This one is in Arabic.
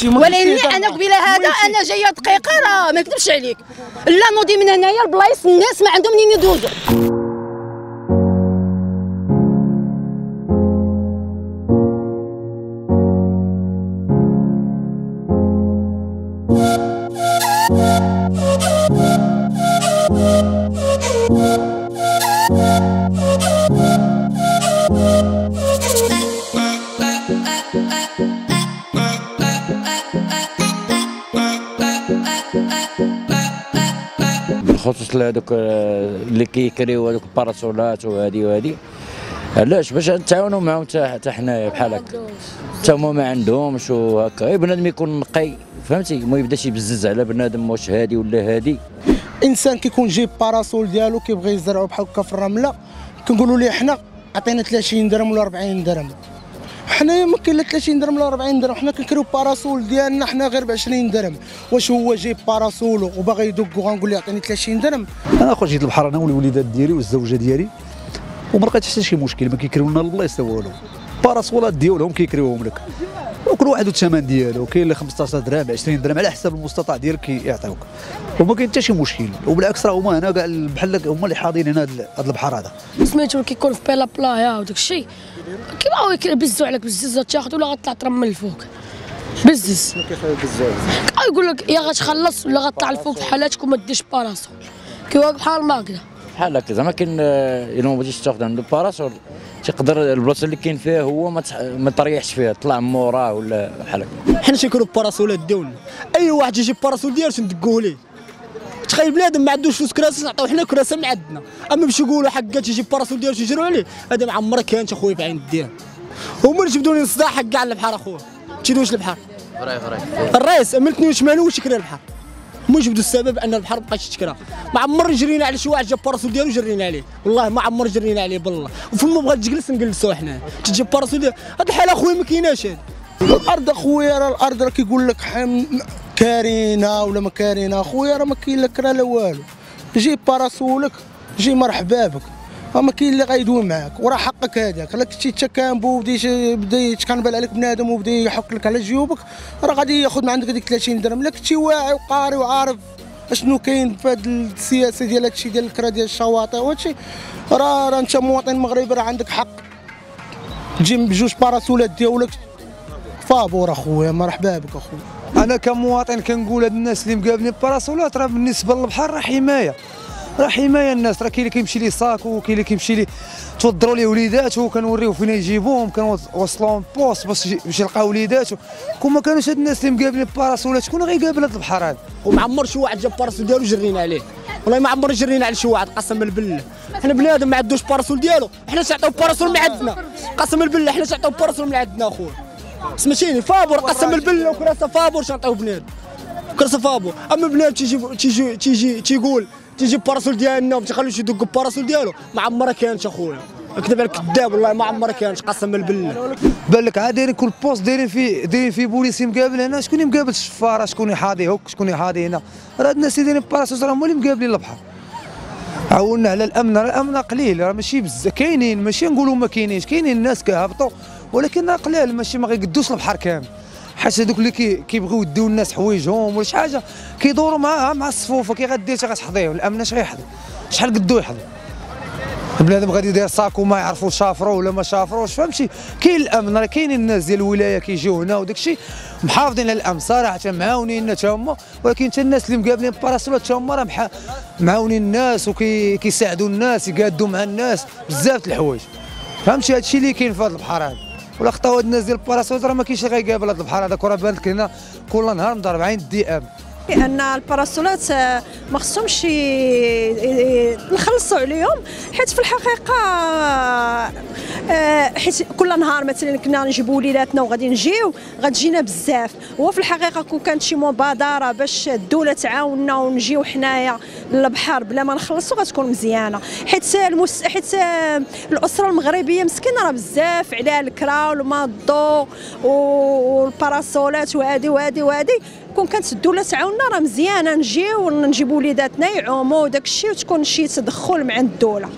داكشي ولكن انا قبيله هذا انا جايه دقيقه راه ما نكذبش عليك، لا نوضي من هنايا لبلايص الناس ما عندهم منين يدوزوا. بالخصوص لهذوك اللي كيكريو هذوك الباراسولات وهذه علاش باش نتعاونوا معاهم حتى حنايا بحال هكا، حتى هما ما عندهمش وهكا بنادم يكون نقي فهمتي، ما يبداش يبزز على بنادم واش هادي ولا هادي. انسان كيكون جايب باراسول ديالو كيبغي يزرعو بحال هكا في الرمله، كنقولوا ليه حنا عطينا 30 درهم ولا 40 درهم، حنايا ما كاين لا 30 درهم ولا 40 درهم، حنا كنكريو باراسول ديالنا حنا غير ب 20 درهم. واش هو جايب باراسول وباغي يدق وغنقول ليه عطيني 30 درهم؟ انا خرجت جيت للبحر انا والوليدات ديالي والزوجه ديالي وما لقيتش حتى شي مشكل، ما كيكريو لنا البلايص حتى والو، باراسولات ديالهم كيكريوهم لك وكل واحد والثمن ديالو، كاين اللي 15 درهم 20 درهم على حسب المستطاع ديالك كيعطيوك وما كاين حتى شي مشكل. وبالعكس راه هما هنا كاع بحال هما اللي حاضرين هنا هذا البحر هذا سميتو كيكون في بلا بلايا وداك الشيء كيبغيو يبزوا عليك بزز تاخذ ولا غطلع ترمل الفوق بزز. يقول لك يا غتخلص ولا غطلع الفوق في حالاتك وما ديرش باراسول، كيواقف بحال ما هكذا بحال هكا زعما كاين الا ما بغيتيش تاخذ عنده باراسول تقدر البلاصه اللي كاين فيها هو ما تريحش فيها، طلع موراه ولا بحال هكا. حنا تيكونوا باراسولات ديالنا، اي واحد يجيب باراسول ديالو تندقوه ليه. تخيل بنادم ما عندوش فلوس كراسه نعطيو حنا كراسه من عندنا، اما باش يقولوا حقا تيجيب باراسول ديالو تيجروا عليه، هذا ما عمرها كانت اخويا في عين الدين. هما اللي جبدوا لي الصداع حق كاع البحر اخويا، تيدوش البحر. الرئيس من 82 واش كرا البحر. هما جبدوا السبب ان البحر مابقاش تكرا، ما عمر جرينا على شي واحد جاب باراسول ديالو جرينا عليه، والله ما عمر جرينا عليه بالله، وفما بغات تجلس نجلسوه حنا، تجيب باراسول ديالو، هاد الحاله اخويا ما كايناش هادي. الارض اخويا راه الارض راه كيقول لك كارينا ولا ما كارينا اخويا، راه ما كاين لا كرا لا والو، جيب باراسولك جي مرحبا بك، ما كاين اللي غيدوي معاك وراه حقك هذاك. الا كنتي انت كامبو بدا يتكنبل عليك بنادم وبدا يحك لك على جيوبك راه غادي ياخذ من عندك هذيك 30 درهم. الا كنتي واعي وقاري وعارف اشنو كاين في هذه السياسه ديال هادشي ديال الكرا ديال الشواطئ وهادشي، راه انت مواطن مغربي راه عندك حق تجي بجوج باراسولات ديالك فابور اخويا، مرحبا بك اخويا. انا كمواطن كنقول هاد الناس اللي مقابلين باراسولات راه بالنسبه للبحر راه حمايه، راه حمايه الناس، راه كاين اللي كيمشي ليه ساكو وكاين اللي كيمشي ليه توضروا ليه وليداته وكنوريو فين يجيبوهم، كنوصلوهم بوست باش يلقاو وليداته. كون ما كانوش هاد الناس اللي مقابلين باراسولات شكون غيقابل هاد البحر هذا؟ وما عمر شي واحد جاب باراسول ديالو جرينا عليه، والله ما عمر جرينا على شي واحد قسما بالله. حنا بنادم ما عندوش باراسول ديالو، حنا تعطيو باراسول من عندنا قسما بالله، حنا تعطيو باراسول من عندنا اخويا. سمعتيني فابور قسما بالله وكراسه فابور شنعطيو بنادم كراسه فابور، اما بنادم تيقول تيجي باراسول ديالنا وما تيخليوش يدق باراسول ديالو، ما عمرها كانت اخويا، نكذب عليك كذاب والله ما عمرها كانت قسما بالله. بان لك عاد دايرين كل بوست دايرين فيه بوليسي مقابل هنا، شكون اللي مقابل الشفاره، شكون اللي حاضي هوك، شكون اللي حاضي هنا، راه الناس اللي دايرين باراسول راه هما اللي مقابلين البحر. عاونا على الامن، راه الامن قليل، راه ماشي بزاف كاينين، ماشي نقولوا ما كاينينش، كاينين الناس كيهبطوا ولكن قلال، ماشي ما غيقدوش البحر كامل، حيت هذوك اللي كيبغيو يديو الناس حوايجهم ولا شي حاجه كيدوروا مع الصفوفه، كي غدير غتحضيهم، الامن اش غيحضر، شحال قدو يحضر بنادم غادي يدير ساكو ما يعرفوا شافروا ولا ما شافروش، فهمتي. كاين الامن، راه كاينين الناس ديال الولايه كيجيو هنا وداك الشيء محافظين على الامن صراحه، معاونين حتى هما، ولكن حتى الناس اللي مقابلين باراسولات حتى هما راه معاونين الناس وكيساعدوا الناس، يقادوا مع الناس بزاف د الحوايج، فهمتي. هذا الشيء اللي كاين في هذا البحر هذا، ولا خطاو هاد الناس ديال الباراسولات راه ما كاينش اللي غيقابل هذا البحر هذا، راه بان لك هنا كل نهار مضرب عين الذئاب. ان الباراسولات ما خصهمش نخلصوا عليهم، حيت في الحقيقه حيت كل نهار مثلا كنا نجيبوا وليداتنا وغادي نجيو غتجينا بزاف، هو في الحقيقه كون كانت شي مبادره باش الدوله تعاوننا ونجيو حنايا للبحر بلا ما نخلصوا غتكون مزيانه، حيت الاسره المغربيه مسكينه راه بزاف عليها الكرا والماضو والباراسولات وهادي كون كانت الدوله تعاوننا راه مزيانه نجيو ونجيبوا وليداتنا يعوموا وداك الشيء وتكون شي تدخل مع الدوله.